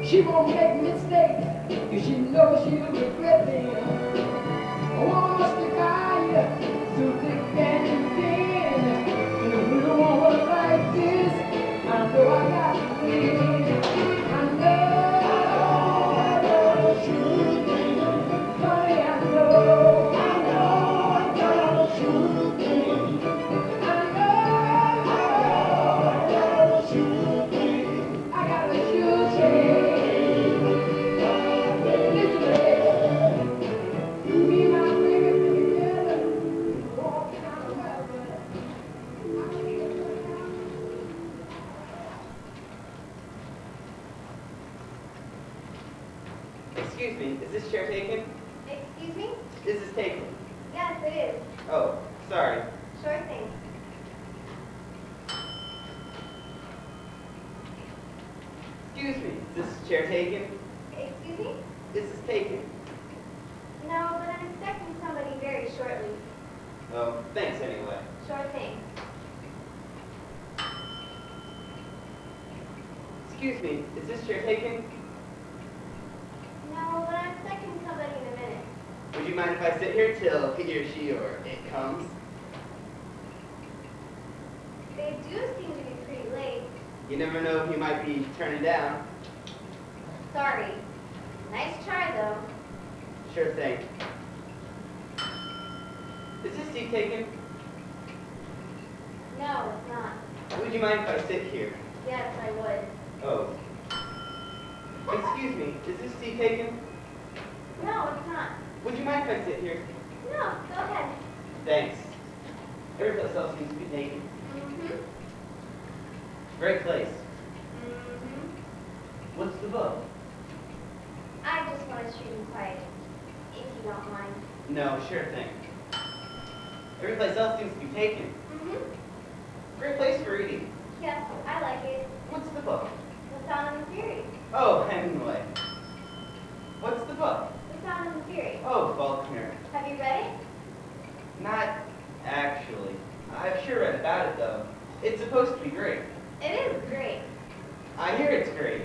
She won't make mistakes if she knows she'll regret them. A woman must be kind, so thick and thin. And a real woman like this, I know I got to win. I know true thing. Honey, I know true thing. I know true thing. I got a true thing. Excuse me, is this chair taken? Excuse me? Is this taken? Yes, it is. Oh, sorry. Sure thing. Excuse me, is this chair taken? Excuse me? Is this taken? No, but I'm expecting somebody very shortly. Oh, thanks anyway. Sure thing. Excuse me, is this chair taken? No, but I'm expecting somebody in a minute. Would you mind if I sit here till he or she or it comes? They do seem to be pretty late. You never know if you might be turning down. Sorry. Nice try, though. Sure thing. Is this seat taken? No, it's not. Would you mind if I sit here? Yes, I would. Oh. Excuse me, is this seat taken? No, it's not. Would you mind if I sit here? No, go ahead. Thanks. Every place else seems to be taken. Mm-hmm. Great place. Mm-hmm. What's the book? I just want to treat him quiet, if you don't mind. No, sure thing. Every place else seems to be taken. Mm-hmm. Great place for reading. Yes, I like it. What's the book? The Sound of the Fury. Oh, Hemingway. What's the book? The Sound of the Fury. Oh, Faulkner. Have you read it? Not actually. I've sure read about it, though. It's supposed to be great. It is great. I hear it's great.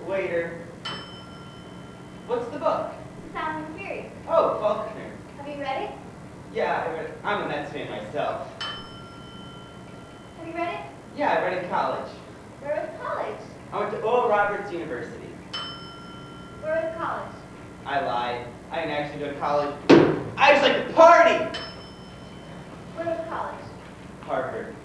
Waiter. What's the book? The Sound of the Fury. Oh, Faulkner. Have you read it? Yeah, I read it. I'm a Mets fan myself. Have you read it? Yeah, I read it in college. Roberts University. Where was college? I lied. I didn't actually go to college. I just like to party! Where was college? Harvard.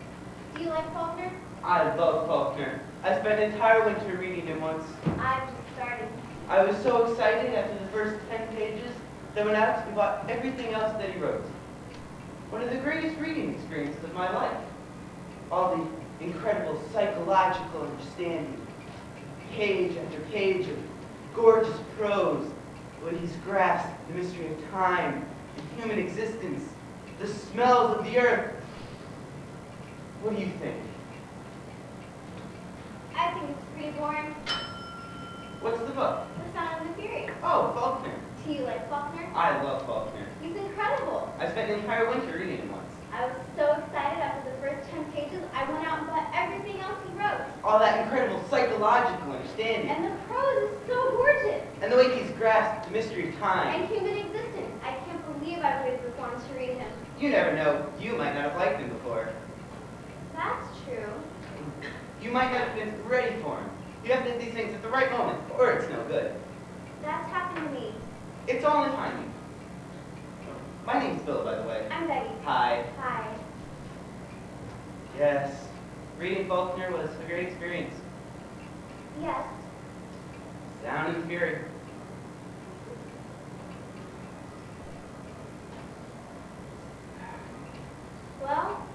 Do you like Faulkner? I love Faulkner. I spent an entire winter reading him once. I've just started. I was so excited after the first 10 pages that I went out and bought everything else that he wrote. One of the greatest reading experiences of my life. All the incredible psychological understanding. Page after page of gorgeous prose, where he's grasped the mystery of time and human existence, the smells of the earth. What do you think? I think it's pretty boring. What's the book? The Sound of the Fury. Oh, Faulkner. Do you like Faulkner? I love Faulkner. He's incredible. I spent an entire winter reading him once. I was so excited after the first 10 pages, I went out and bought everything else he wrote. All that incredible psychological understanding. And the prose is so gorgeous. And the way he's grasped the mystery of time. And human existence. I can't believe I waited this long to read him. You never know. You might not have liked him before. That's true. You might not have been ready for him. You have to do these things at the right moment, or it's no good. That's happened to me. It's all in timing. My name's Bill, by the way. I'm Betty. Hi. Hi. Yes. Reading Faulkner was a great experience. Yes. Sound and Fury. Well,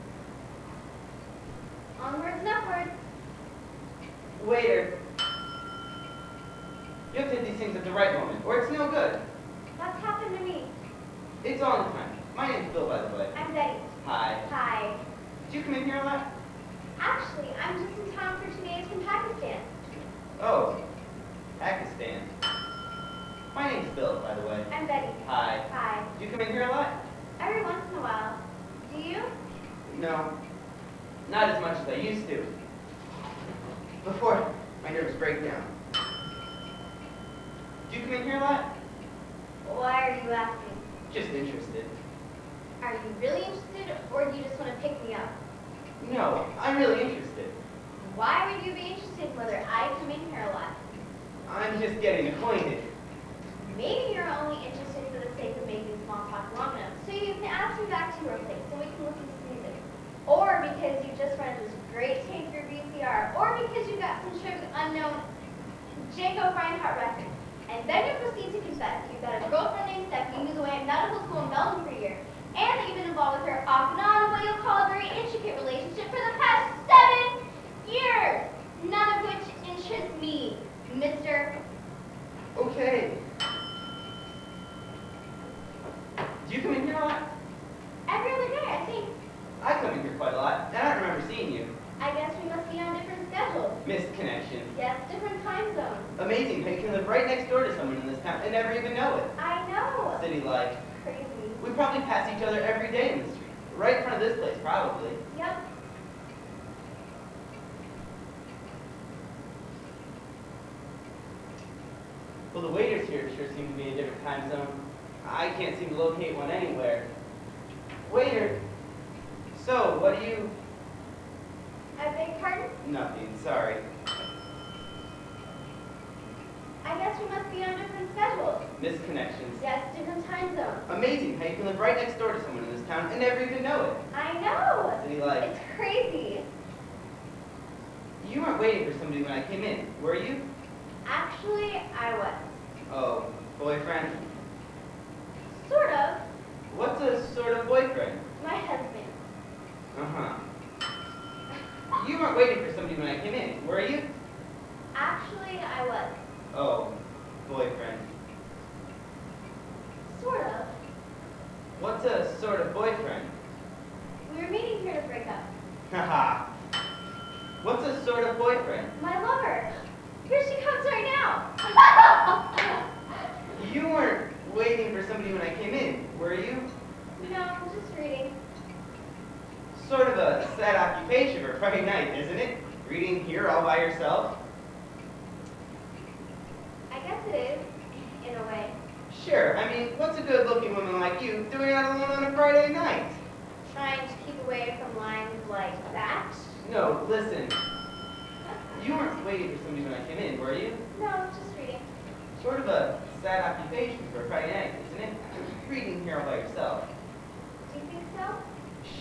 onwards and upwards. Waiter. You have to do these things at the right moment, or it's no good. That's happened to me. It's all in time. My name's Bill, by the way. I'm Betty. Hi. Hi. Did you come in here a lot? Actually, I'm just in town for 2 days from Pakistan. Oh, Pakistan. My name's Bill, by the way. I'm Betty. Hi. Hi. Do you come in here a lot? Every once in a while. Do you? No, not as much as I used to. Before my nervous breakdown. Do you come in here a lot? Why are you asking? Just interested. Are you really interested, or do you just want to pick me up? No, I'm really interested. Why would you be interested in whether I come in here a lot? I'm just getting acquainted. Maybe you're only interested for the sake of making small talk long enough, so you can ask me back to your place so we can listen to music. Or because you just rented this great tape for VCR, or because you got some tripped unknown Jacob Reinhardt record. And then you proceed to confess you've got a girlfriend named Stephanie who's away at medical school in Belgium for a year, and that you've been involved with her off and on in what you'll call a very intricate relationship for the past 7 years, none of which interests me, mister. Okay. Do you come in here a lot? Every other day, I think. I come in here quite a lot, and I don't remember seeing you. I guess we must be on different schedules. Missed connection. Yes, different time zones. Amazing how you can live right next door to someone in this town and never even know it. I know. City life. Crazy. We probably pass each other every day in the street. Right in front of this place, probably. Yep. Well, the waiters here sure seem to be in a different time zone. I can't seem to locate one anywhere. Waiter. So, what do you... I beg your pardon? Nothing, sorry. I guess we must be on different schedules. Missed connections. Yes, different time zones. Amazing how you can live right next door to someone in this town and never even know it. I know. City life. It's crazy. You weren't waiting for somebody when I came in, were you? Actually, I was. Oh, boyfriend? Sort of. What's a sort of boyfriend? My husband. Uh-huh. You weren't waiting for somebody when I came in, were you? Actually, I was. Oh, boyfriend. Sort of. What's a sort of boyfriend? We were meeting here to break up. Haha. What's a sort of boyfriend? My lover. Here she comes right now. You weren't waiting for somebody when I came in, were you? No, I'm just reading. Sort of a sad occupation for Friday night, isn't it? Reading here all by yourself? I guess it is, in a way. Sure, I mean, what's a good-looking woman like you doing out alone on a Friday night? Trying to keep away from lines like that. No, listen. You weren't waiting for somebody when I came in, were you? No, just reading. Sort of a sad occupation for a Friday night, isn't it? Reading here all by yourself. Do you think so?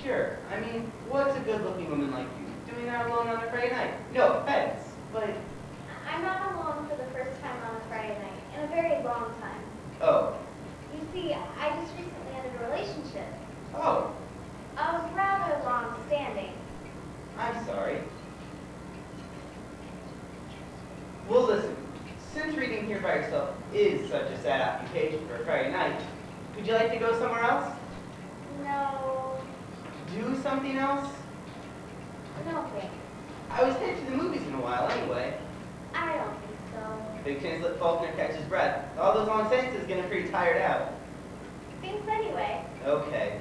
Sure. I mean, what's a good-looking woman like you doing that alone on a Friday night? No offense, but... I'm not alone for the first time on a Friday night in a very long time. Oh. You see, I just recently ended a relationship. Oh. Of rather long standing. I'm sorry. Well, listen. Since reading here by yourself is such a sad occupation for a Friday night, would you like to go somewhere else? No. Do something else? No thanks. I was headed to the movies in a while anyway. I don't think so. Big chance that Faulkner catches breath. All those long sentences get him pretty tired out. Thanks anyway. Okay.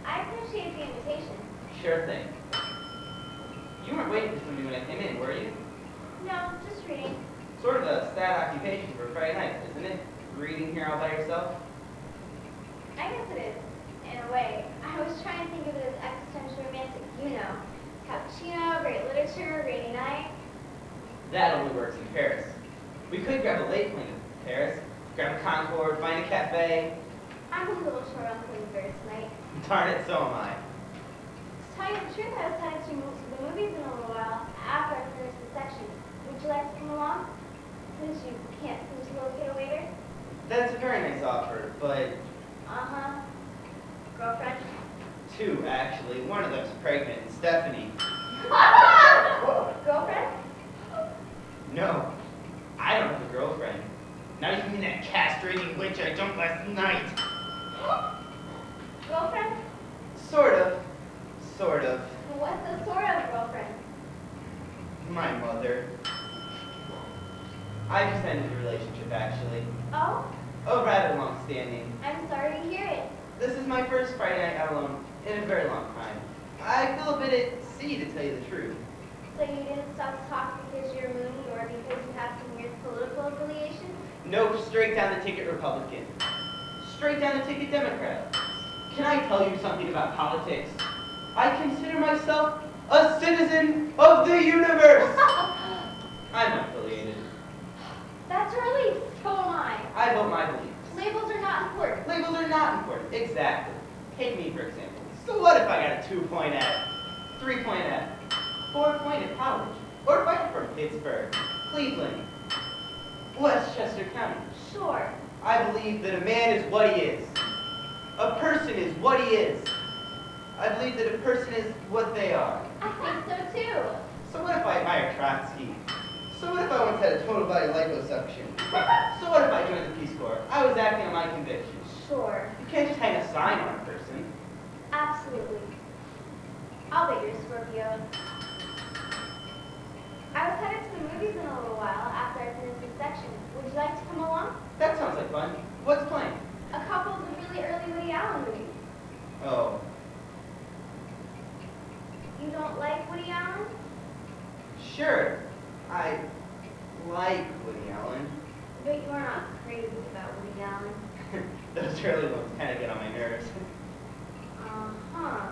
I appreciate the invitation. Sure thing. You weren't waiting for somebody when I came in, were you? No, just reading. Sort of a sad occupation for a Friday night, isn't it? Reading here all by yourself? I guess it is, in a way. I was trying to think of it as existential romantic, you know. Cappuccino, great literature, rainy night. That only works in Paris. We could grab a late plane to Paris, grab a Concorde, find a cafe. I'm a little short on things there tonight. Darn it, so am I. To tell you the truth, I was headed to move to the movies in a little while after I finished the section. Would you like to come along? Since you can't seem to locate a waiter? That's a very nice offer, but Uh-huh. Girlfriend? two, actually. One of them's pregnant, Stephanie. Girlfriend? No, I don't have a girlfriend. Not even that castrating witch I dumped last night. Girlfriend? Sort of. Sort of. What's a sort of girlfriend? My mother. I just ended the relationship, actually. Oh? Oh, rather long-standing. I'm sorry to hear it. This is my first Friday night out alone in a very long time. I feel a bit at sea, to tell you the truth. So you didn't stop to talk because you're moody or because you have some weird political affiliation? Nope, straight down the ticket Republican. Straight down the ticket Democrat. Can I tell you something about politics? I consider myself a citizen of the universe. I'm affiliated. That's a relief. So am I. I vote my beliefs. Labels are not important. Labels are not important. Exactly. Take me, for example. So what if I got a 2-point F, 3-point F, 4-point at college? Or if I'm from Pittsburgh, Cleveland, Westchester County? Sure. I believe that a man is what he is. A person is what he is. I believe that a person is what they are. I think so too. So what if I admire Trotsky? So what if I once had a total body liposuction? So what if I joined the Peace Corps? I was acting on my convictions. Sure. You can't just hang a sign on a person. Absolutely. I'll bet you're a Scorpio. I was headed to the movies in a little while after I finished this section. Would you like to come along? That sounds like fun. What's playing? A couple of the really early Woody Allen movies. Oh, You don't like Woody Allen? sure. I like Woody Allen. But you're not crazy about Woody Allen. Those early ones kind of get on my nerves. Uh-huh.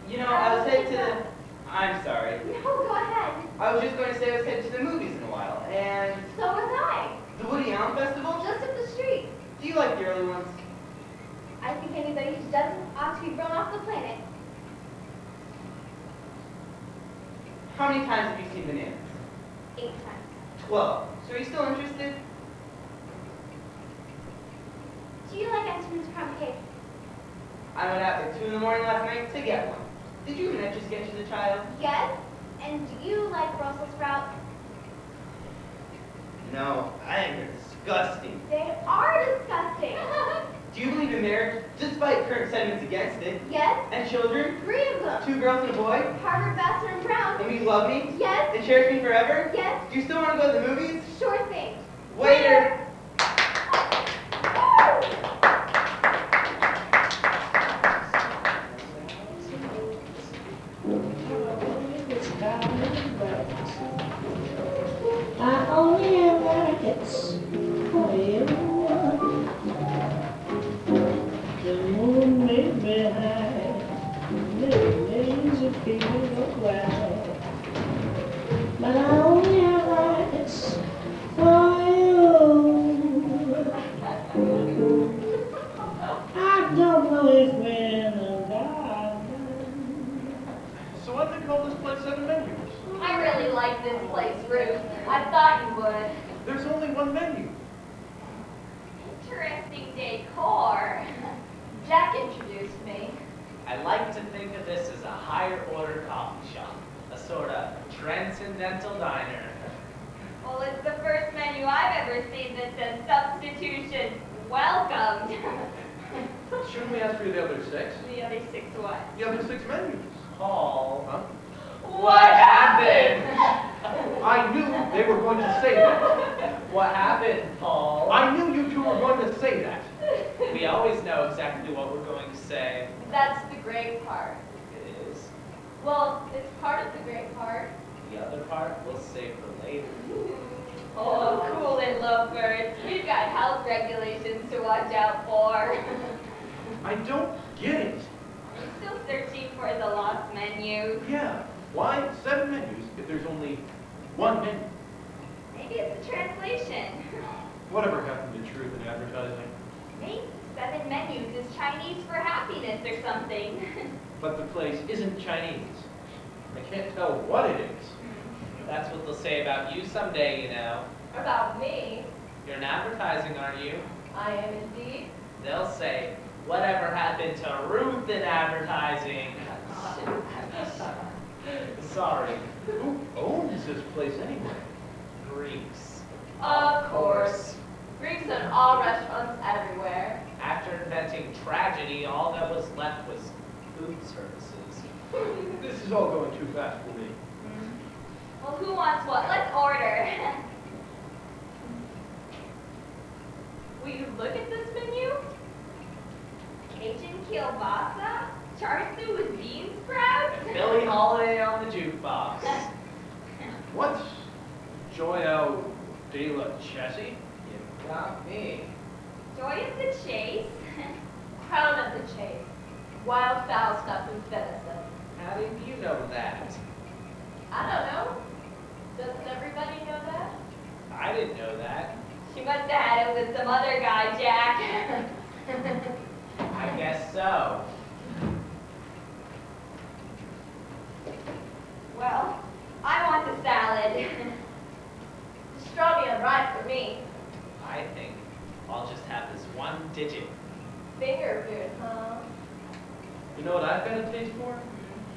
You know, I was headed to the... I'm sorry. No, go ahead. I was just going to say I was headed to the movies in a while, and... So was I. The Woody Allen Festival? Just up the street. Do you like the early ones? I think anybody who doesn't ought to be thrown off the planet. How many times have you seen Bananas? 8 times. 12. So are you still interested? Do you like Entenmann's crumb cake? I went out at 2 in the morning last night to get one. Did you even just get you the child? Yes. And do you like Brussels sprouts? No, I think they're disgusting. They are disgusting. Do you believe in marriage, despite current sentiments against it? Yes. And children? 3 of them. 2 girls and a boy? Harvard, Vassar, and Brown. And you love me? Yes. And cherish me forever? Yes. Do you still want to go to the movies? Sure thing. Waiter! I only have rackets for you. The moon made me high, millions of people go wild. Thanks, Ruth. I thought you would. There's only one menu. Interesting decor. Jack introduced me. I like to think of this as a higher order coffee shop, a sort of transcendental diner. Well, it's the first menu I've ever seen that says substitution welcomed. Shouldn't we ask for the other 6? The other 6 what? The other 6 menus. Paul, Huh? what happened? I knew they were going to say that. What happened, Paul? I knew you two were going to say that. We always know exactly what we're going to say. That's the great part. It is. Well, it's part of the great part. The other part we'll save for later. Oh, cool and lovebirds. We've got health regulations to watch out for. I don't get it. I'm still searching for the lost menu. Yeah, why 7 menus if there's only one menu? Maybe it's a translation. Whatever happened to truth in advertising? Maybe 7 menus is Chinese for happiness or something. But the place isn't Chinese. I can't tell what it is. That's what they'll say about you someday, you know. About me. You're in advertising, aren't you? I am indeed. They'll say, whatever happened to Ruth in advertising? Sorry. Who owns this place anyway? Greeks. Of course. Greeks in all restaurants everywhere. After inventing tragedy, all that was left was food services. This is all going too fast for me. Well, who wants what? Let's order. Will you look at this menu? Cajun kielbasa, char siu with bean sprouts. And Billie Holiday on the jukebox. What's Joyelle de la Chessie? You got me. Joy of the chase. Crown of the chase. Wildfowl stuffed with venison. How did you know that? I don't know. Doesn't everybody know that? I didn't know that. She must have had it with some other guy, Jack. I guess so. Well, I want the salad. Pastrami and rye for me. I think I'll just have this one digit. Finger food, huh? You know what I've got a taste for?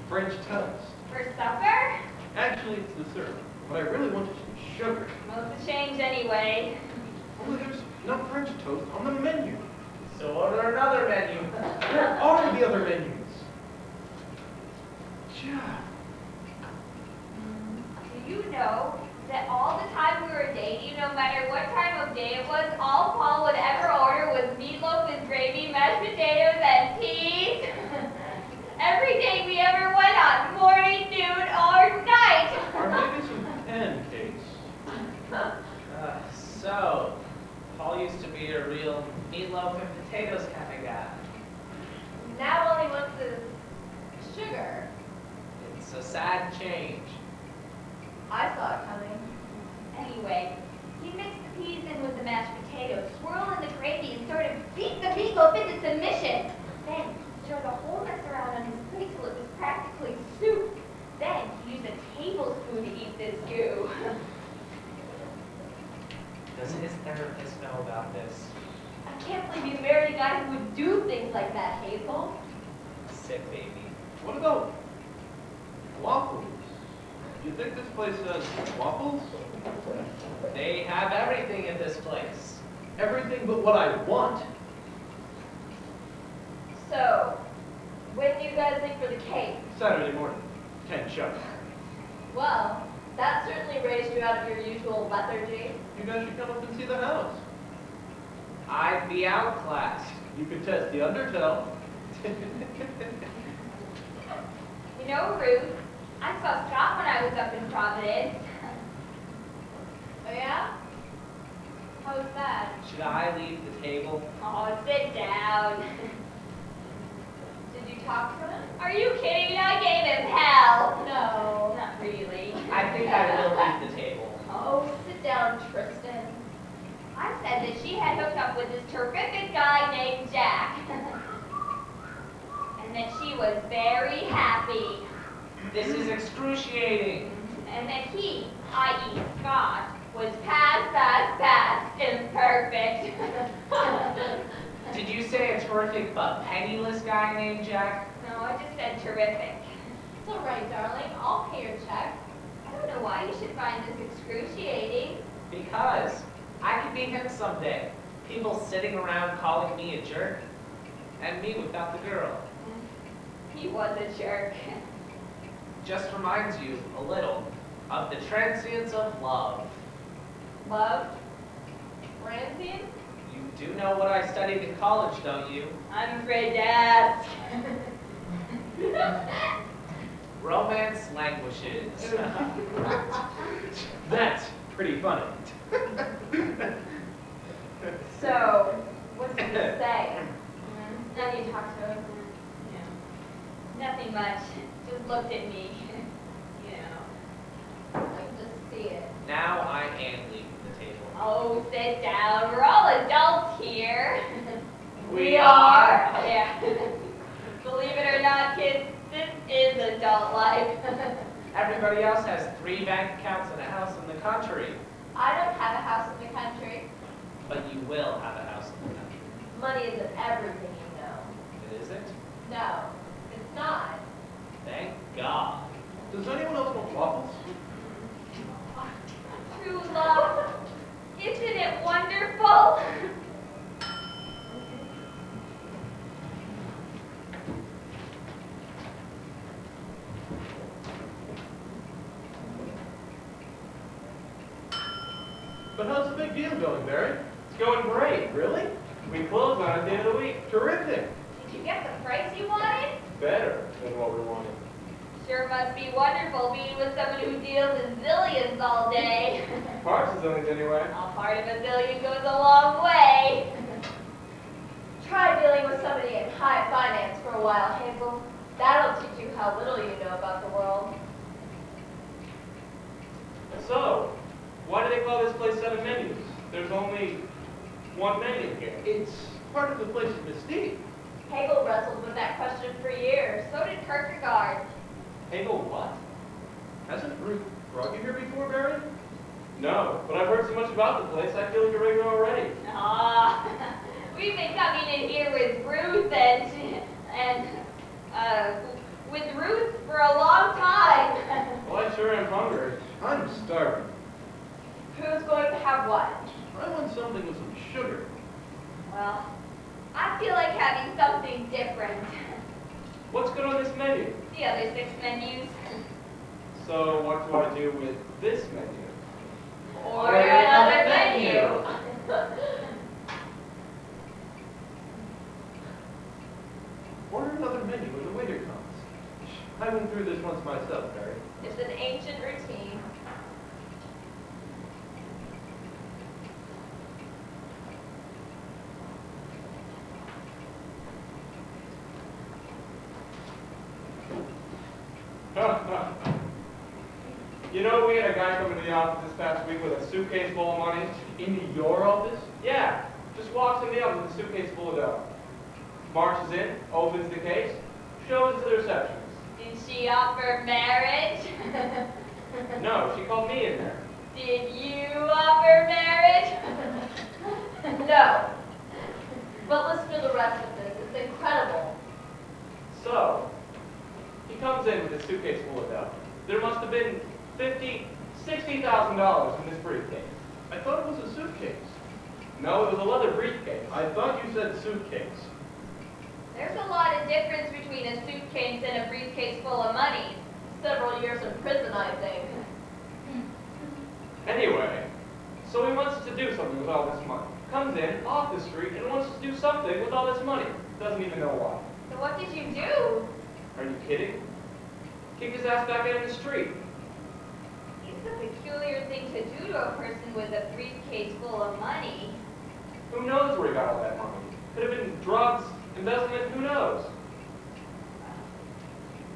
French toast. For supper? Actually, it's dessert. What I really want is some sugar. Most of change anyway. Only there's no French toast on the menu. So order another menu. Where are the other menus? Yeah. Do you know that all the time we were dating, no matter what time of day it was, all Paul would ever order was meatloaf with gravy, mashed potatoes, and peas? Every day we ever went on, morning, noon, or night. Or maybe some pancakes. So, Paul used to be a real meatloaf and potatoes kind of guy. Now all he wants is sugar. It's a sad change. I saw it coming. Anyway, he mixed the peas in with the mashed potatoes, swirled in the gravy, and sort of beat the meatloaf into submission. Then he turned the whole mess around on his plate till it was practically soup. Then he used a tablespoon to eat this goo. Does his therapist know about this? I can't believe you married a guy who would do things like that, Hazel. Sick baby. What about waffles? Do you think this place has waffles? They have everything at this place. Everything but what I want. So, when do you guys leave for the Cape? Saturday morning, 10 sharp. Well, that certainly raised you out of your usual lethargy. You guys should come up and see the house. I'd be outclassed. You could test the undertow. You know, Ruth, I saw Scott when I was up in Providence. Oh yeah? How was that? Should I leave the table? Oh, sit down. Did you talk to him? Are you kidding me? I gave him hell. No. Not really. I think I will leave the table. Oh, sit down, Tristan. I said that she had hooked up with this terrific guy named Jack. And that she was very happy. This is excruciating. And that he i.e. Scott, was pass, imperfect. Did you say a terrific but penniless guy named Jack? No, I just said terrific. It's all right, darling. I'll pay your check. I don't know why you should find this excruciating. Because I could be him someday. People sitting around calling me a jerk, and me without the girl. He was a jerk. Just reminds you a little of the transience of love. Love? Transient? You do know what I studied in college, don't you? I'm afraid to ask. Romance languishes. That's pretty funny. So, what did he say? Now you talk to him. Nothing much. Just looked at me. You know, I can just see it. Now I am leaving the table. Oh, sit down. We're all adults here. We are. Yeah. Believe it or not, kids, this is adult life. Everybody else has 3 bank accounts and a house in the country. I don't have a house in the country. But you will have a house in the country. Money isn't everything, you know. It isn't? No, it's not. Thank God. Does anyone else want waffles? True love. Isn't it wonderful? But how's the big deal going, Barry? It's going great. Really? We close on it at the end of the week. Terrific. Did you get the price you wanted? Better than what we wanted. Sure must be wonderful being with someone who deals in zillions all day. Parts of zillions anyway. A part of a zillion goes a long way. Try dealing with somebody in high finance for a while, Hazel. That'll teach you how little you know about the world. So, why do they call this place 7 menus? There's only 1 menu here. It's part of the place's mystique. Hegel wrestled with that question for years. So did Kierkegaard. Hegel what? Hasn't Ruth brought you here before, Barry? No, but I've heard so much about the place, I feel like a regular already. Ah, we've been coming in here with Ruth and with Ruth for a long time. Well, I sure am hungry. I'm starving. Who's going to have what? I want something with some sugar. Well, I feel like having something different. What's good on this menu? The other 6 menus. So, what do I do with this menu? Order another menu. Order another menu when the waiter comes. I went through this once myself, Barry. It's an ancient routine. You know, we had a guy come into the office this past week with a suitcase full of money. Into your office? Yeah, just walks in the office with a suitcase full of dough. Marches in, opens the case, shows it to the receptionist. Did she offer marriage? No, she called me in there. Did you offer marriage? No. But listen to the rest of this. It's incredible. So, he comes in with a suitcase full of dough. There must have been $60,000 in this briefcase. I thought it was a suitcase. No, it was a leather briefcase. I thought you said suitcase. There's a lot of difference between a suitcase and a briefcase full of money. Several years in prison, I think. Anyway, so he wants to do something with all this money. Comes in, off the street, and wants to do something with all this money. Doesn't even know why. So what did you do? Are you kidding? Kick his ass back out in the street. It's a peculiar thing to do to a person with a briefcase full of money. Who knows where he got all that money? Could have been drugs, embezzlement, who knows?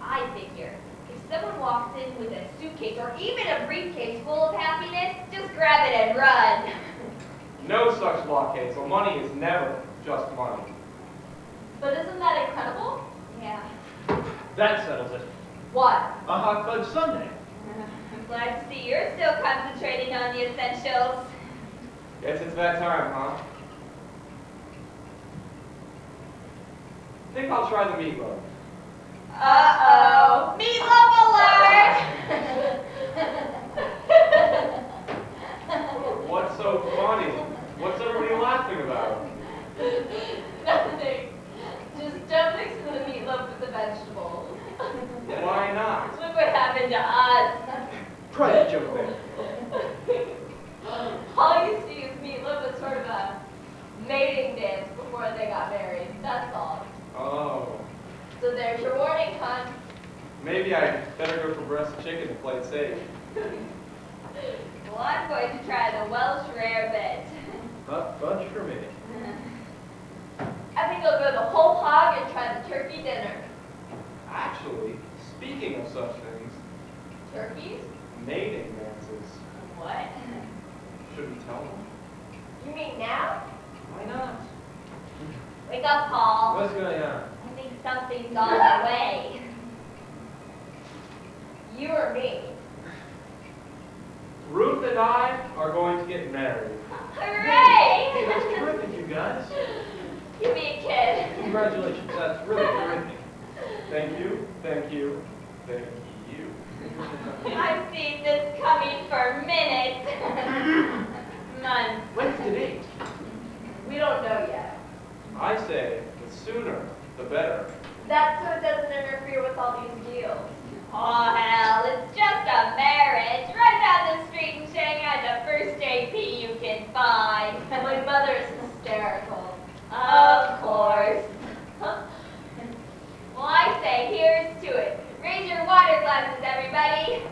I figure, if someone walks in with a suitcase or even a briefcase full of happiness, just grab it and run. No such law, Hazel. Money is never just money. But isn't that incredible? Yeah. That settles it. What? A hot fudge sundae. Glad to see you're still concentrating on the essentials. Guess it's that time, huh? Think I'll try the meatloaf. Uh-oh. Meatloaf alert! What's so funny? What's everybody laughing about? Nothing. Just don't mix the meatloaf with the vegetables. Why not? Look what happened to us. Private joke there. All you see is meatloaf as sort of a mating dance before they got married. That's all. Oh. So there's your warning, hon. Maybe I better go for breast chicken to play it safe. Well, I'm going to try the Welsh rarebit. Not much for me. I think I'll go the whole hog and try the turkey dinner. Actually, speaking of such things, Turkeys? mating dances. What? Should we tell them? You mean now? Why not? Wake up, Paul. What's going on? I think something's on the way. You or me? Ruth and I are going to get married. Hooray! Hey, that's terrific, you guys. You be a kid. Congratulations, that's really terrific. Thank you, thank you, thank you. I've seen this coming for minutes. Months. When's the date? We don't know yet. I say the sooner, the better. That's so it doesn't interfere with all these deals. Oh, hell, it's just a marriage. Run down the street and shake out the first AP you can find. My mother's hysterical. Of course. Well, I say, here's to it. Raise your water glasses, everybody.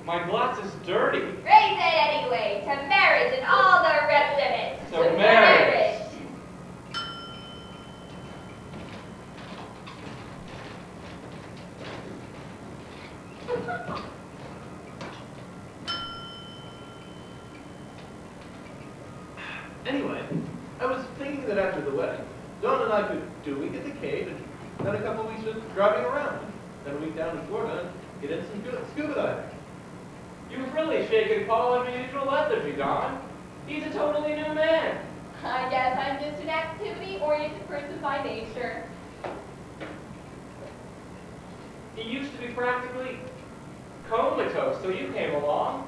My glass is dirty. Raise it anyway, to marriage and all the rest of it. To marriage. Anyway, I was thinking that after the wedding, Dawn and I could do a week at the cave and then a couple of weeks of driving around. Then a week down in Florida and get in some good scuba diving. You've really shaken Paul unusual lethargy, Don. He's a totally new man. I guess I'm just an activity-oriented person by nature. He used to be practically comatose till you came along.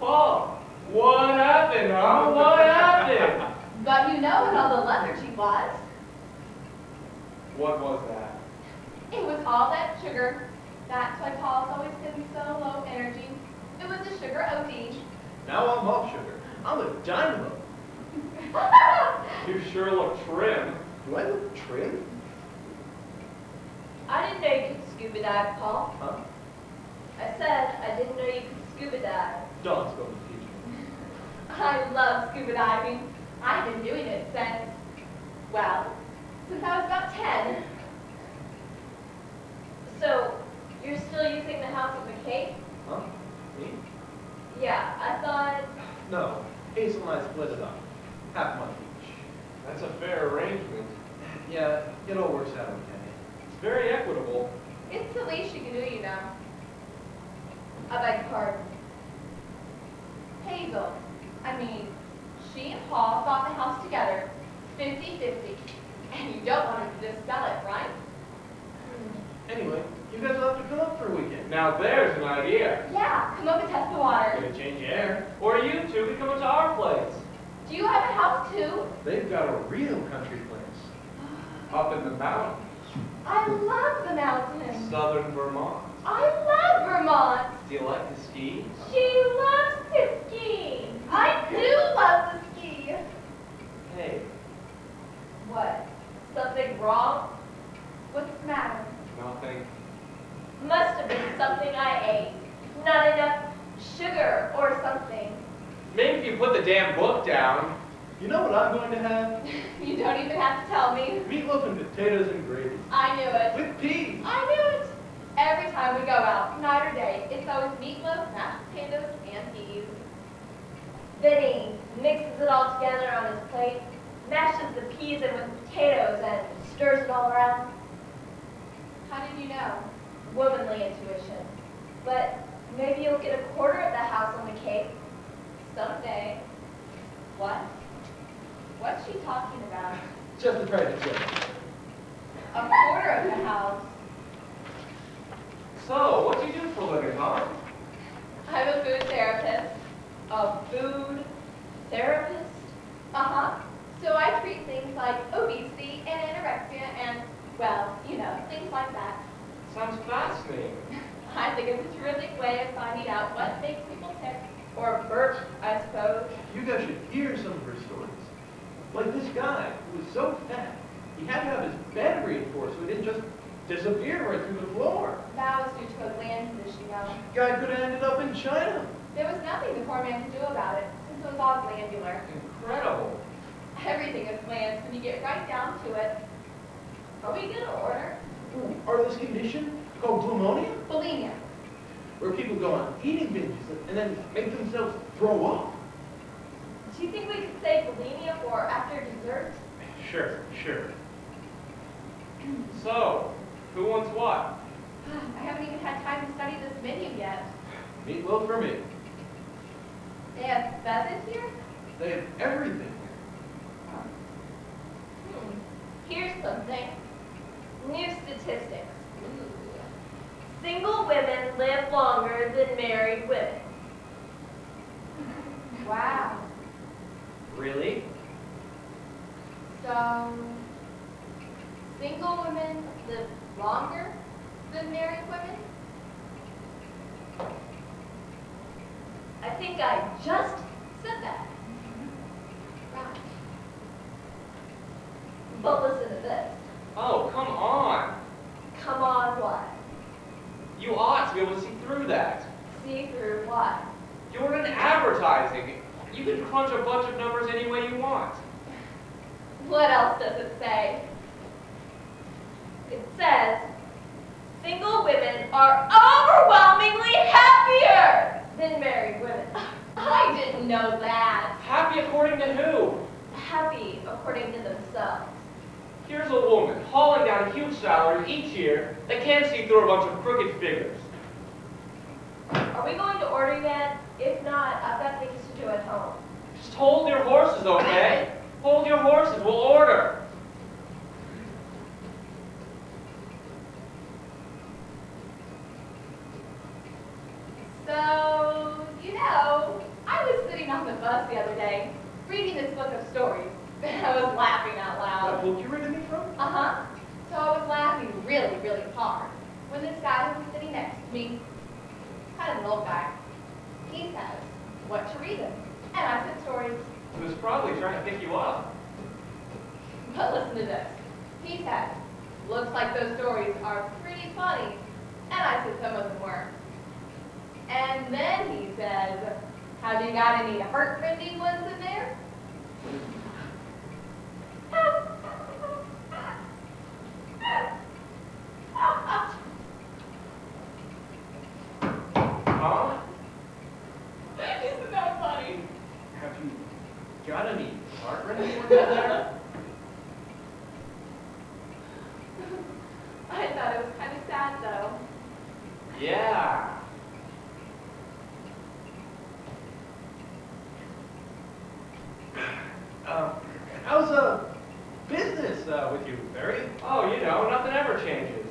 Paul, what happened, huh? What happened? But you know what all the lethargy was. What was that? It was all that sugar. That's why Paul's always been so low energy. It was a sugar OD. Now I'm off sugar. I'm a dynamo. You sure look trim. Do I look trim? I didn't know you could scuba dive, Paul. Huh? I said I didn't know you could scuba dive. Dawn's going to teach me. I love scuba diving. I've been doing it since, well, since I was about 10. So, you're still using the house at the Cape? Huh? Me? Yeah, I thought, No. Hazel and I split it up. Half month each. That's a fair arrangement. Yeah, it all works out okay. It's very equitable. it's the least you can do, you know. I beg your pardon. Hazel, I mean, she and Paul bought the house together, 50-50. And you don't want him to just sell it, right? Anyway, you guys will have to come up for a weekend. Now there's an idea. Yeah, come up and test the water. Gonna change air. Or you two could come to our place. Do you have a house too? They've got a real country place. Up in the mountains. I love the mountains. Southern Vermont. I love Vermont. Do you like to ski? She loves to ski. I do love to ski. Hey, What? Something wrong? What's the matter? nothing. Must have been something I ate. Not enough sugar or something. Maybe if you put the damn book down. You know what I'm going to have? You don't even have to tell me. Meatloaf and potatoes and gravy. I knew it. With peas. I knew it. Every time we go out, night or day, it's always meatloaf, mashed potatoes, and peas. Then he mixes it all together on his plate, mashes the peas in with the potatoes, and stirs it all around. How did you know? Womanly intuition. But Maybe you'll get a quarter of the house on the Cape. Someday. What? What's she talking about? Just a private joke. A quarter of the house. So, what do you do for a living, huh? I'm a food therapist. A food therapist? Uh-huh. So I treat things like obesity and anorexia and, well, you know, things like that. Sounds fascinating. I think it's a terrific way of finding out what makes people sick. Or burp, I suppose. You guys should hear some of her stories. Like this guy who was so fat, he had to have his bed reinforced so he didn't just disappear right through the floor. That was due to a gland condition, though. Guy could have ended up in China. There was nothing the poor man could do about it, since it was all glandular. Incredible. Everything is glands when you get right down to it. Are we gonna order? Or this condition called bulimia, Bulimia. where people go on eating binges and then make themselves throw up. Do you think we could say bulimia for after dessert? Sure. So, who wants what? I haven't even had time to study this menu yet. Meatloaf for me. They have pheasant here? They have everything. Here's something. New statistics. Single women live longer than married women. Wow. Really? So, single women live longer than married women? I think I just said that. Right. But listen to this. Oh, come on. Come on, what? You ought to be able to see through that. See through what? You're in advertising. You can crunch a bunch of numbers any way you want. What else does it say? It says, single women are overwhelmingly happier than married women. I didn't know that. Happy according to who? Happy according to themselves. Here's a woman hauling down huge salaries each year that can't see through a bunch of crooked figures. Are we going to order yet? If not, I've got things to do at home. Just hold your horses, okay? Hold your horses, we'll order. So, you know, I was sitting on the bus the other day, reading this book of stories. I was laughing out That loud. book you read to me from? Uh-huh. So I was laughing really, really hard when this guy who was sitting next to me, kind of an old guy, he says, what to read them? And I said stories. He was probably trying to pick you up. But listen to this. He said, looks like those stories are pretty funny. And I said some of them were. And then he says, have you got any heart-rending ones in there? Huh? Isn't that funny? Have you got any heart-rending ones in there? I thought it was kind of sad, though. Yeah. How's business with you, Barry? Oh, you know, nothing ever changes.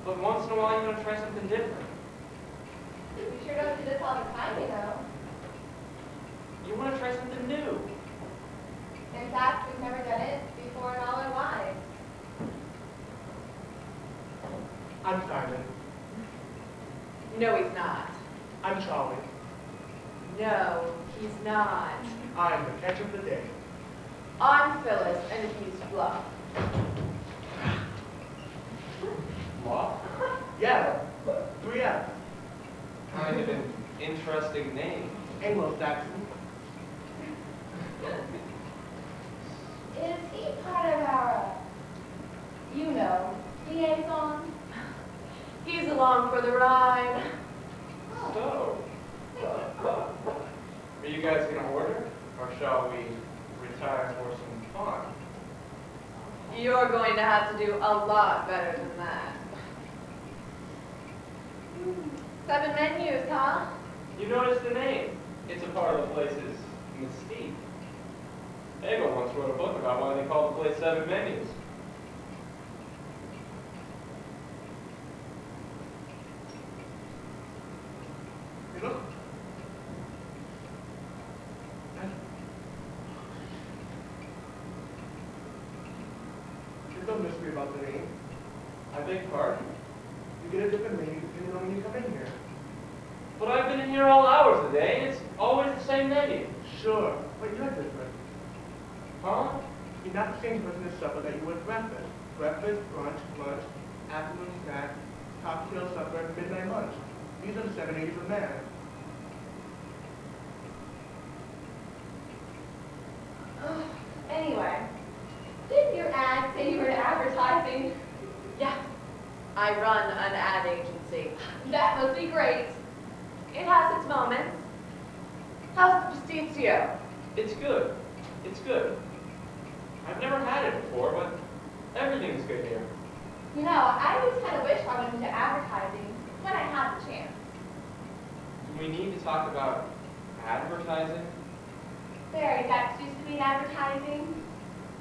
But once in a while, you want to try something different. We sure don't do this all the time, you know. You want to try something new. In fact, we've never done it before in all our lives. I'm Simon. No, he's not. I'm Charlie. No, he's not. I'm the catch of the day. I'm Phyllis, and he's Fluff. Fluff? Yeah, 3 F's. Kind of an interesting name. Anglo-Saxon. Is he part of our, you know, liaison? He's along for the ride. So, are you guys gonna order, or shall we retire for some fun? You're going to have to do a lot better than that. 7 menus, huh? You noticed the name. It's a part of the place's mystique. Hegel once wrote a book about why they call the place 7 menus. Hey, look. There's no mystery about the name. I beg pardon? You get a different menu depending on when you come in here. But I've been in here all hours of the day, and it's always the same menu. Sure, but you're different. Huh? You're not the same person at supper that you were at breakfast. Breakfast, brunch, lunch, afternoon snack, cocktail supper, midnight lunch. These are the 7 80s of man. Anyway, didn't your ad say you were in advertising? Yeah, I run an ad agency. That must be great. It has its moments. How's the prestige to you? It's good. It's good. I've never had it before, but everything's good here. You know, I always kind of wish I went into advertising when I had the chance. Do we need to talk about advertising? Barry Bex used to be in advertising.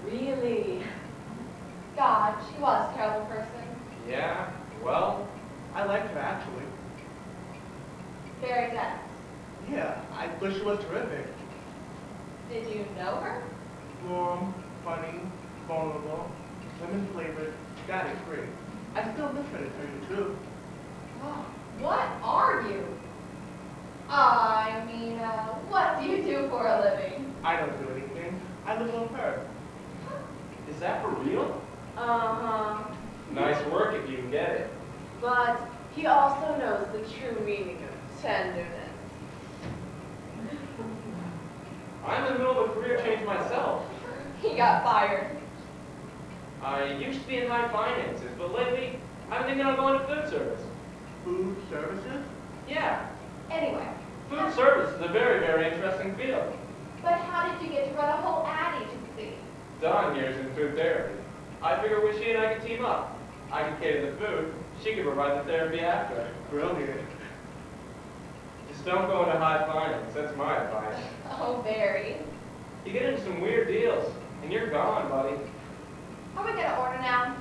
Really? God, she was a terrible person. Yeah, well, I liked her actually. Barry Bex. Yeah, I thought she was terrific. Did you know her? Warm, funny, vulnerable, lemon flavored. That is great. I still miss her to tell you the truth. Oh, what are you? I mean, what do you do for a living? I don't do anything. I live on her. is that for real? Uh-huh. Nice work if you can get it. But he also knows the true meaning of tenderness. I'm in the middle of a career change myself. He got fired. I used to be in high finances, but lately I'm thinking of going to food service. Food services? Yeah, Anyway, food service is a very, very interesting field. but how did you get to run a whole ad agency? Don years in food therapy. I figured when she and I could team up. I could cater the food, she could provide the therapy after. Brilliant. Just don't go into high finance, that's my advice. Oh, Barry. You get into some weird deals, and you're gone, buddy. Are we gonna order now?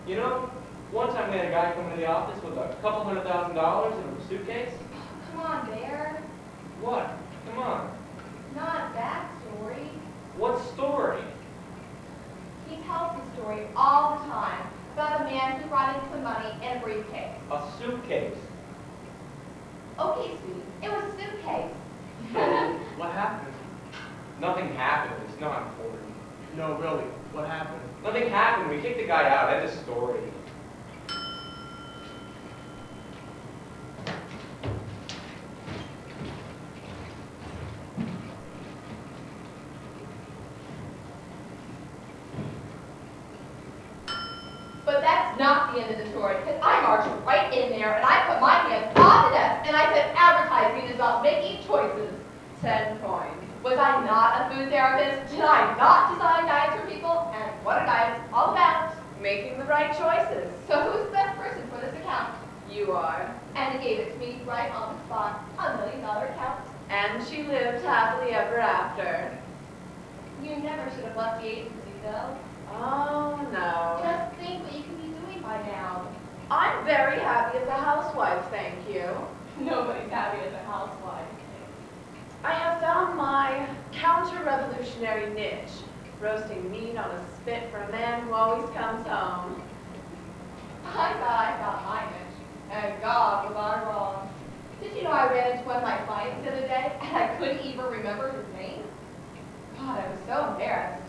You know, one time we had a guy come into the office with a couple $100,000 in a suitcase. Come on, Bear. What? Come on. Not that story. What story? He tells the story all the time about a man who brought in some money in a briefcase. A suitcase. Okay, sweetie, it was a suitcase. What happened? Nothing happened, it's not important. No, really. What happened? Nothing happened, we kicked the guy out, end of story. But that's not the end of the story, because I marched right in there and I put my hands on the desk and I said advertising is about making choices. 10 points. Was I not a food therapist? Did I not design diets for people? And what are diets all about? Making the right choices. So who's the best person for this account? You are. And it gave it to me right on the spot, $1 million account. And she lived happily ever after. You never should have left the agency, though. Oh, no. Just think what you could be doing by now. I'm very happy as a housewife, thank you. Nobody's happy as a housewife. I have found my counter-revolutionary niche, roasting meat on a spit for a man who always comes home. I thought I found my niche, and God, was I wrong. Did you know I ran into one of my clients the other day, and I couldn't even remember his name? God, I was so embarrassed.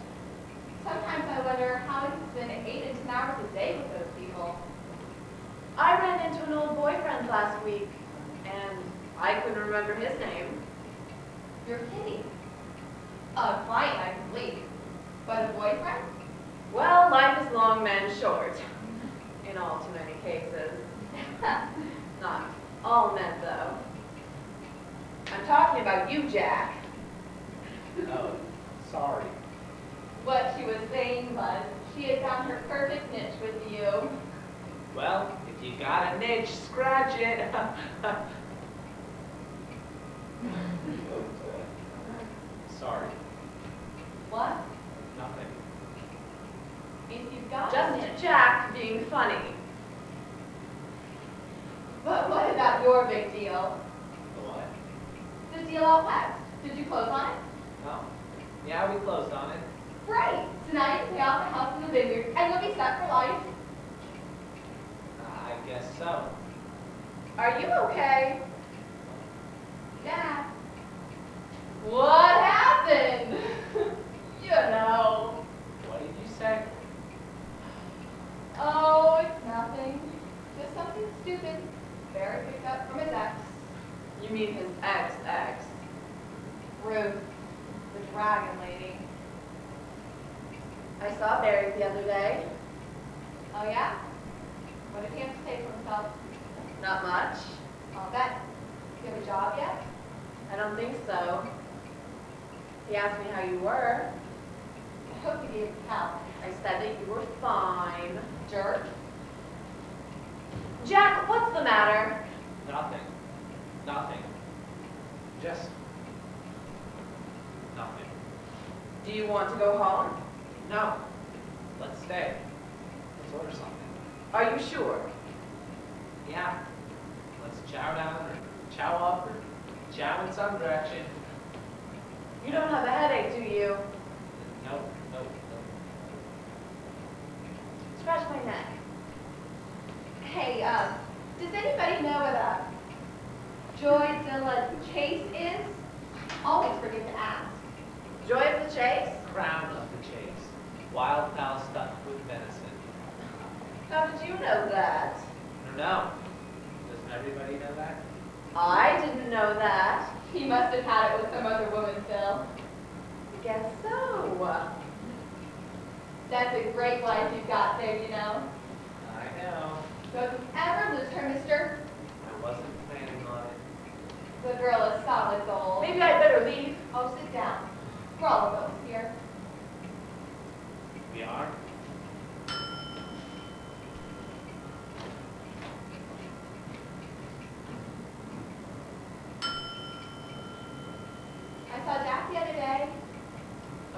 Sometimes I wonder how I can spend 8 to 10 hours a day with those people. I ran into an old boyfriend last week, and I couldn't remember his name. You're kidding. A client, I can believe. But a boyfriend? Well, life is long, man short. In in all too many cases. Not all men, though. I'm talking about you, Jack. Oh, sorry. What she was saying was, she had found her perfect niche with you. Well, if you got a niche, scratch it. Sorry, What? nothing. If you've got a Just niche. Jack being funny. But what about your big deal? The what? The deal out west. Did you close on it? Oh, yeah, we closed on it. Great. So now you can pay off the house in the vineyard and you'll be set for life. I guess so. Are you okay? Jack. What happened? You know. What did you say? Oh, it's nothing. Just something stupid. Barry picked up from his ex. You mean his ex-ex? Ruth, the dragon lady. I saw Barry the other day. Oh yeah? What did he have to say for himself? Not much. I'll bet. Do you have a job yet? I don't think so. He asked me how you were. I hope he gave you help. I said that you were fine. Jerk. Jack, what's the matter? Nothing. Nothing. Just nothing. Do you want to go home? No. Let's stay. Let's order something. Are you sure? Yeah. Let's chow down or chow up or chow in some direction. You don't have a headache, do you? Nope, nope, nope. Scratch my neck. Hey, does anybody know what a Joyzilla Chase is? Always forget to ask. Joy of the chase? Crown of the chase. Wild fowl stuffed with venison. How did you know that? No. Doesn't everybody know that? I didn't know that. He must have had it with some other woman, Phil. I guess so. That's a great wife you've got there, you know. I know. Don't you ever lose her, mister. I wasn't planning on it. The girl is solid gold. Maybe I'd better leave. Oh, sit down. We're all adults here. We are? I saw Jack the other day.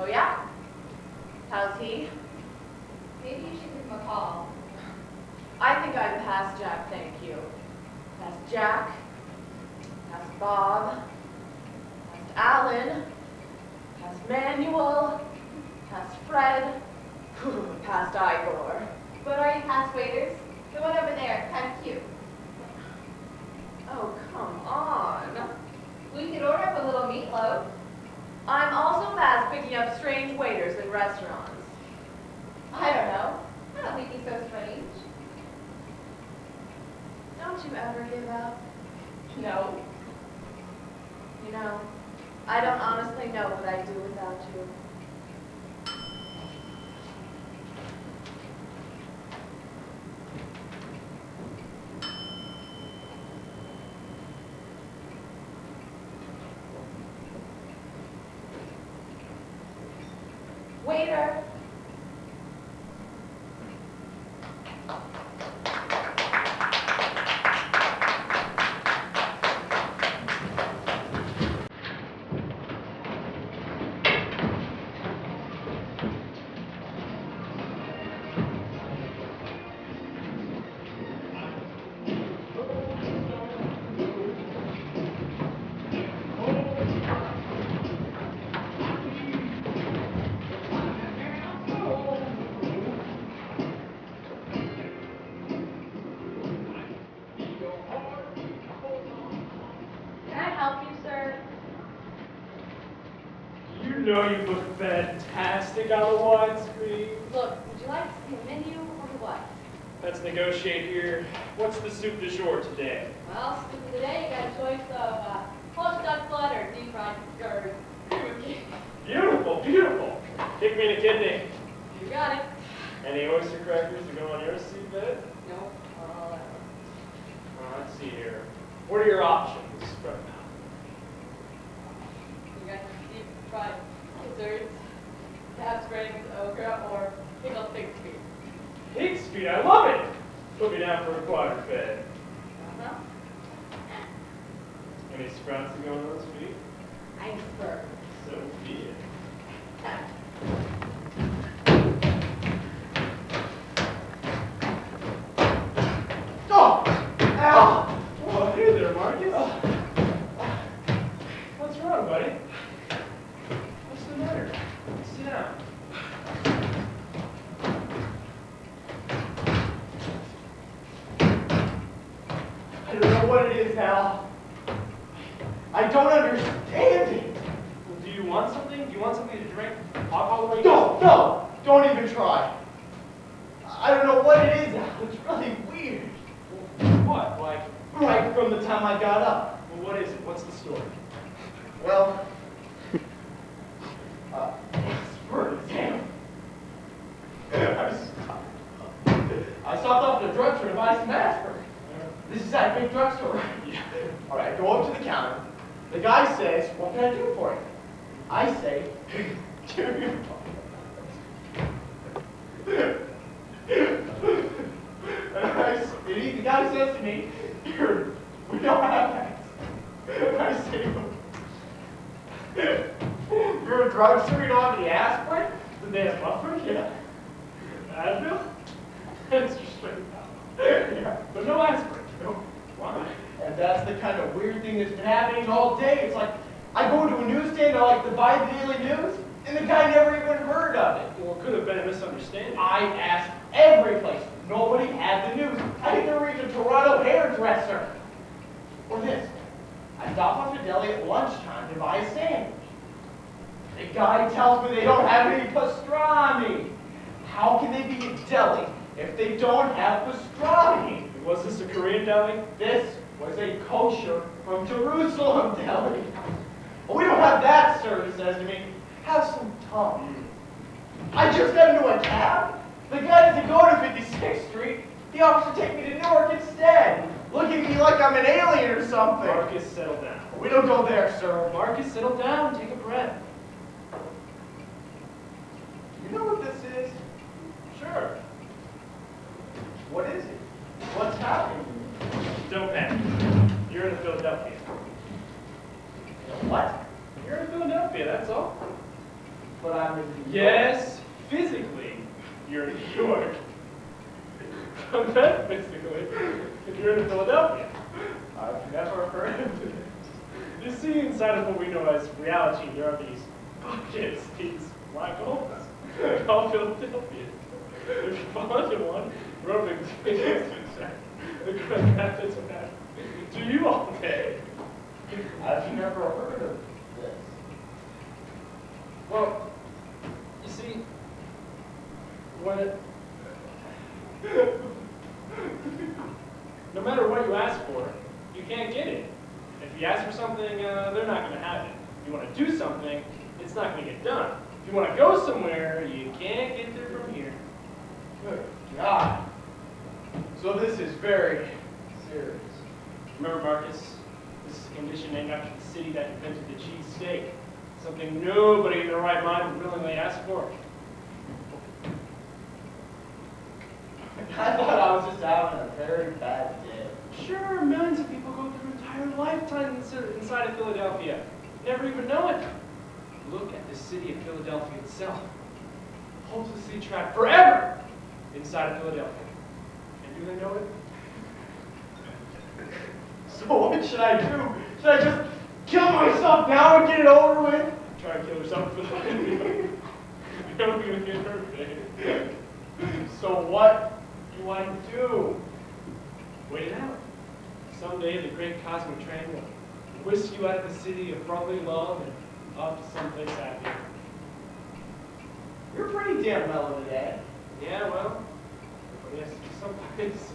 Oh, yeah? How's he? Maybe you should give him a call. I think I'm past Jack, thank you. Past Jack. Past Bob. Past Alan. Past Manuel. Past Fred. Past Igor. But are you past waiters? The one over there, it's kind of cute. Oh, come on. We could order up a little meatloaf. I'm also past picking up strange waiters in restaurants. I don't know. I don't think he's so strange. Don't you ever give up? No. You know, I don't honestly know what I'd do without you. Waiter! Can I help you, sir? You know you look fantastic on the widescreen. Look, would you like to see a menu or what? Let's negotiate here. What's the soup du jour today? Well, soup of the day, you got a choice of poached duck blood or deep fried skirt. Beautiful, beautiful. Kick me in a kidney. You got it. Any oyster crackers to go on your seabed? No What are your options right now? You got deep fried desserts, crab springs, okra, or pickled pig's feet. Pig's feet, I love it! Put me down for a quadruped. Uh-huh. Any sprouts to go on those feet? Iceberg. So be it. Oh! Ow! Oh, hey there, Marcus. What's wrong, buddy? What's the matter? Sit down. I don't know what it is, Al. I don't understand it. Well, do you want something? Do you want something to drink? Hot all the way? No, don't even try. I don't know what it is, Al. It's really weird. What? Like, Right from the time I got up. well, what is it? What's the story? Well, for example, I stopped off at a drugstore to buy some aspirin. This is that big drugstore. Yeah. All right, I go up to the counter. The guy says, "What can I do for you?" I say, "Do you?" The guy says to me, "Here, we don't have that." I say, "You're a drugstore, you don't have any aspirin?" Did they have buffers? Yeah. Advil? It's just straight out. Yeah. But no aspirin. No. Why? And that's the kind of weird thing that's been happening all day. It's like, I go to a newsstand, I like to buy the Daily News, and the guy never even heard of it. Well, it could have been a misunderstanding. I asked every place. Nobody had the news. I had to reach a Toronto hairdresser. Or this. I stopped off at deli at lunchtime to buy a sandwich. The guy tells me they don't have any pastrami. How can they be a deli if they don't have pastrami? Was this a Korean deli? This was a kosher from Jerusalem deli. Well, we don't have that, sir, he says to me. Have some tongue. I just got into a cab. The guy doesn't go to 56th Street. He offers to take me to Newark instead. Looking at me like I'm an alien or something. Marcus, settle down. We don't go there, sir. Marcus, settle down. Take a breath. You know what this is? Sure. What is it? What's happening? Don't panic. You're in Philadelphia. What? You're in Philadelphia, that's all. But I'm in New York. Yes, physically, you're in New York. But metaphysically, you're in Philadelphia. I've never heard of it. You see, inside of what we know as reality, there are these buckets, these black holes, called Philadelphia. If you fall into one, you're up the crap that's what happened to you all day. I've never heard of this. Well, you see, when it, no matter what you ask for, you can't get it. If you ask for something, they're not going to have it. If you want to do something, it's not going to get done. If you want to go somewhere, you can't get there from here. Good God. So this is very serious. Remember, Marcus, this is a condition named after the city that invented the cheese steak. Something nobody in their right mind would willingly ask for. I thought I was just having a very bad day. Sure, millions of people go through entire lifetimes inside of Philadelphia. Never even know it. Look at the city of Philadelphia itself. Hopelessly trapped forever inside of Philadelphia. And do they know it? So what should I do? Should I just kill myself now and get it over with? Try to kill yourself for the You're not gonna get hurt, babe. So what do you want to do? Wait it out. Someday the great cosmic train will whisk you out of the city of brotherly love and off to someplace happier. You're pretty damn mellow today. Yeah, well, everybody has to do someplace.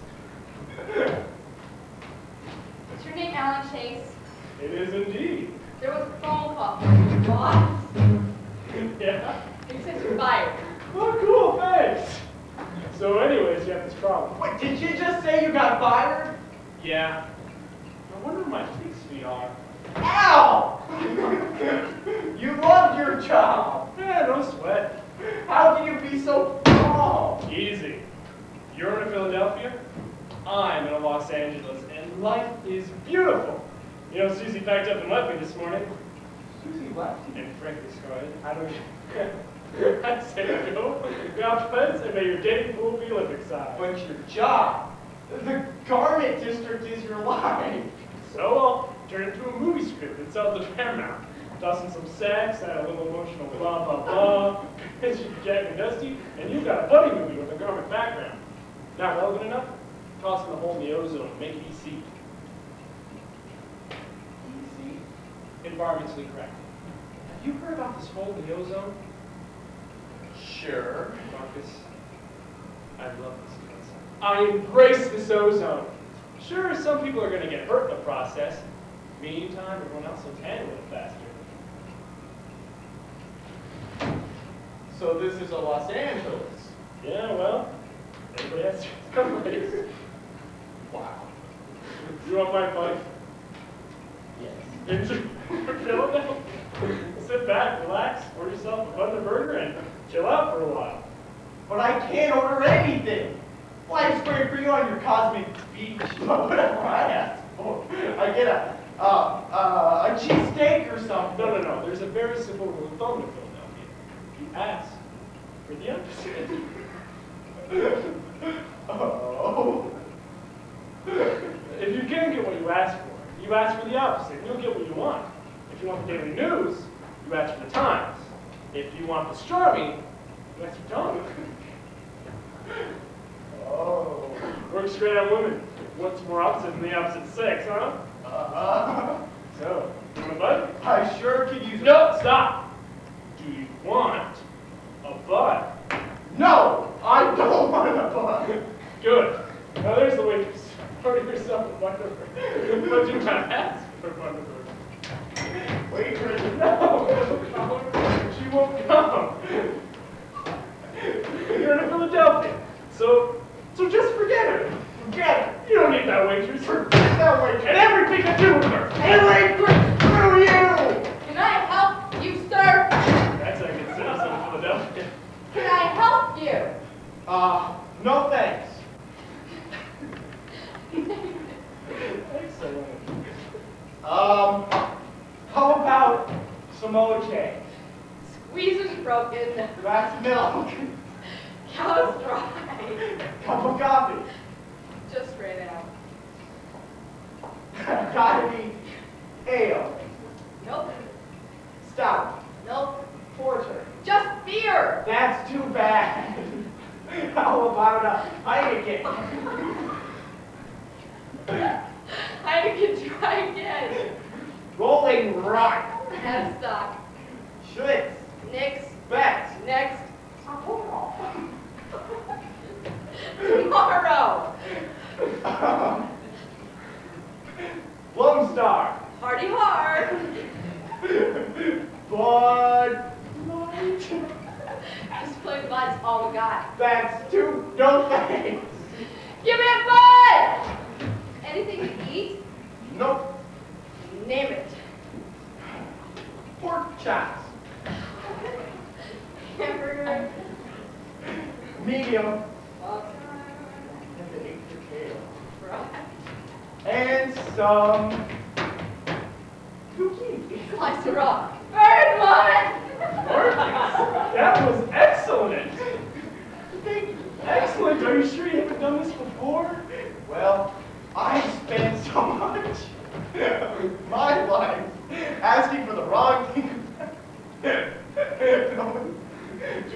Is your name Alan Chase? It is indeed. There was a phone call from your boss. Yeah. He says you're fired. Oh, cool, thanks. So anyways, you have this problem. Wait, did you just say you got fired? Yeah. I wonder if my up and left me this morning. Susie left you. And frankly, Scarlett, I don't I'd say go. Grab fence and may your dating pool be Olympic size. But your job, the garment district is your life. So I'll turn it into a movie script and sell it to Paramount. Toss in some sex, add a little emotional blah, blah, blah. Pitch it to Jack and Dusty, and you've got a buddy movie with a garment background. Not relevant enough? Toss in the hole in the ozone and make it EC. EC? Environmentally correct. Have you heard about this hole in the ozone? Sure. Marcus, I love this concept. I embrace this ozone. Sure, some people are going to get hurt in the process. Meantime, everyone else will handle it faster. So this is a Los Angeles. Yeah, well, everybody has some ways. Wow. You want my advice? Yes. Enjoy Philadelphia. Sit back, relax, order yourself a Thunder Burger, and chill out for a while. But I can't order anything. Life's great for you on your cosmic beach. Whatever I ask for. I get a cheesesteak or something. No. There's a very simple rule of thumb in Philadelphia. You ask for the opposite. Oh. If you can't get what you ask for, you ask for the opposite, and you'll get what you want. If you want the daily news, you ask for the Times. If you want the Stormy, you ask for Tom. Oh. Work straight on women. What's more opposite than the opposite sex, huh? Uh-huh. So, you want a bud? I sure could use No, stop! Do you want a bud? No, I don't want a bun. Good. Now there's the waitress. Order yourself a Wonderburger. But you can't ask for Wonderburger. Waitress. No! She won't come. You're in Philadelphia. So just forget her. Forget it. You don't need that waitress. Forget that waitress. And everything to do with her. Waitress, screw you! Can I help you, sir? That's a good citizen of Philadelphia. Can I help you? No thanks. Excellent. How about some OJ? Squeezer's broken. That's milk. Cow's dry. Cup of coffee. Just ran out. Gotta be ale. Nope. Stout. Nope. Porter. Just beer. That's too bad. How about a Heineken? Heineken, try again. Rolling Rock. Have stock. Schlitz. Nix. Bex. Next. Tomorrow. Lone Star. Party hard. Bud Light. Just plain Bud's all we got. That's too, no thanks. Give me a Bud! Anything to eat? Nope. Name it. Pork chops. Hamburger. Medium. Well, And the egg potato. right. And some zucchini. Slice of rock. Bird one! Marcus, that was excellent. Thank you. Excellent. Are you sure you haven't done this before? Well, I spent so much of my life asking for the wrong thing. Doing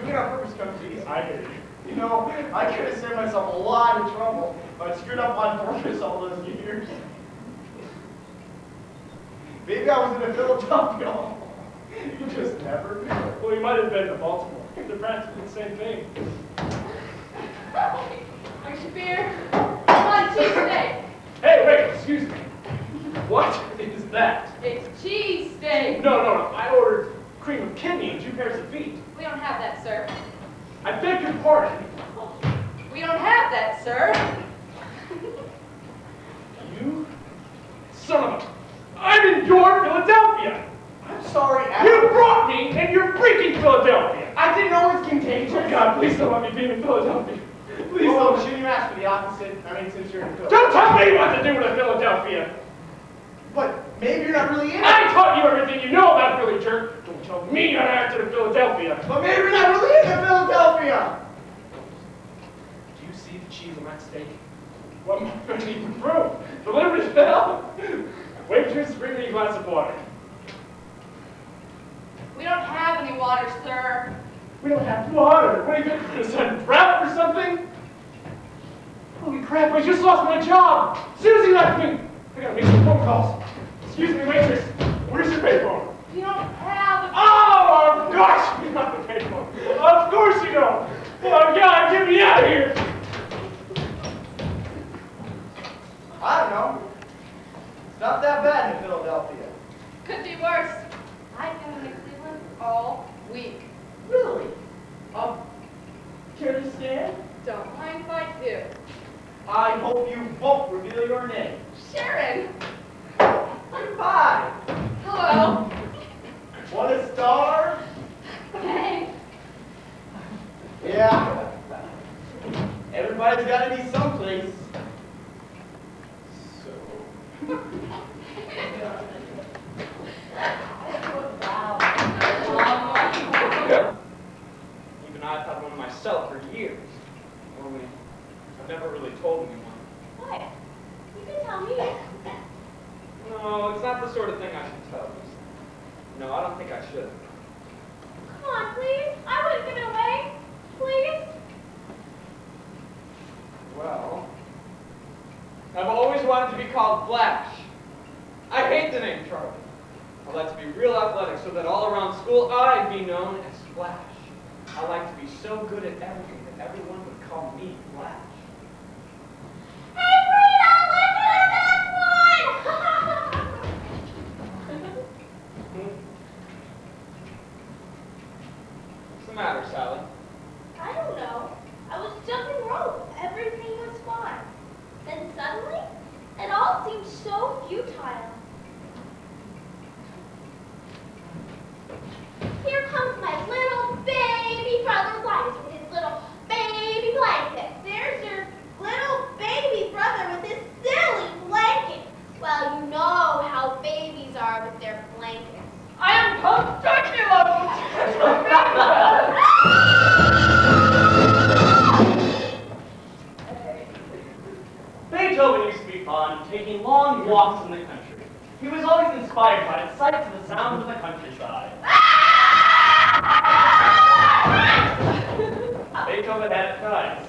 it on purpose comes easy. I hear you. You know, I could have saved myself a lot of trouble if I screwed up on purpose all those years. Maybe I was in a Philadelphia. You just never know. Well, you might have been to Baltimore. They're practically the same thing. Where's your beer? Come on, cheesesteak. Hey, wait, excuse me. What is that? It's cheesesteak. No. I ordered cream of kidney and 2 pairs of feet. We don't have that, sir. I beg your pardon. We don't have that, sir. You son of a... I'm in your Philadelphia. I'm sorry, You brought me in your freaking Philadelphia. I didn't know it was contagious. Oh, God, please don't let me be in Philadelphia. Please Oh, don't. shouldn't you ask for the opposite? I mean, since you're in Philadelphia. Don't tell me what to do with Philadelphia. But Maybe you're not really in it. I taught you everything you know about Philly, jerk. Don't tell me how to act in Philadelphia. But maybe you're not really in Philadelphia. Do you see the cheese on that steak? What more do I need to prove? Delivery's fell. Waitress, bring me a glass of water. We don't have any water, sir. We don't have water. What are you going to send drought or something? Holy crap, I just lost my job. Susie left me. I gotta make some phone calls. Excuse me, waitress. Where's your payphone? We don't have. Oh, of course you got the payphone. Of course you don't. Oh, God, get me out of here. I don't know. It's not that bad in Philadelphia. Could be worse. I've been in Cleveland all week. Really? Care to stand? Don't mind if I do. I hope you won't reveal your name. Sharon. Goodbye. Hello. What a star. Thanks. Yeah. Everybody's got to be someplace. So. Even I've had one myself for years. Only, I've never really told anyone. What? You can tell me. No, it's not the sort of thing I should tell you. No, I don't think I should. Come on, please. I wouldn't give it away. Please. Well, I've always wanted to be called Flash. I hate the name Charlie. I like to be real athletic so that all around school I'd be known as Flash. I like to be so good at everything that everyone would call me Flash. Hey, Frida, look at the next one. What's the matter, Sally? I don't know. I was jumping rope. Everything was fine. Then suddenly, it all seemed so futile. Here comes my little baby brother Linus with his little baby blanket. There's your little baby brother with his silly blanket. Well, you know how babies are with their blankets. I am Count Dracula. Beethoven used to be fond of taking long walks in the country. He was always inspired by the sights and the sounds of the countryside. Beethoven had it nice.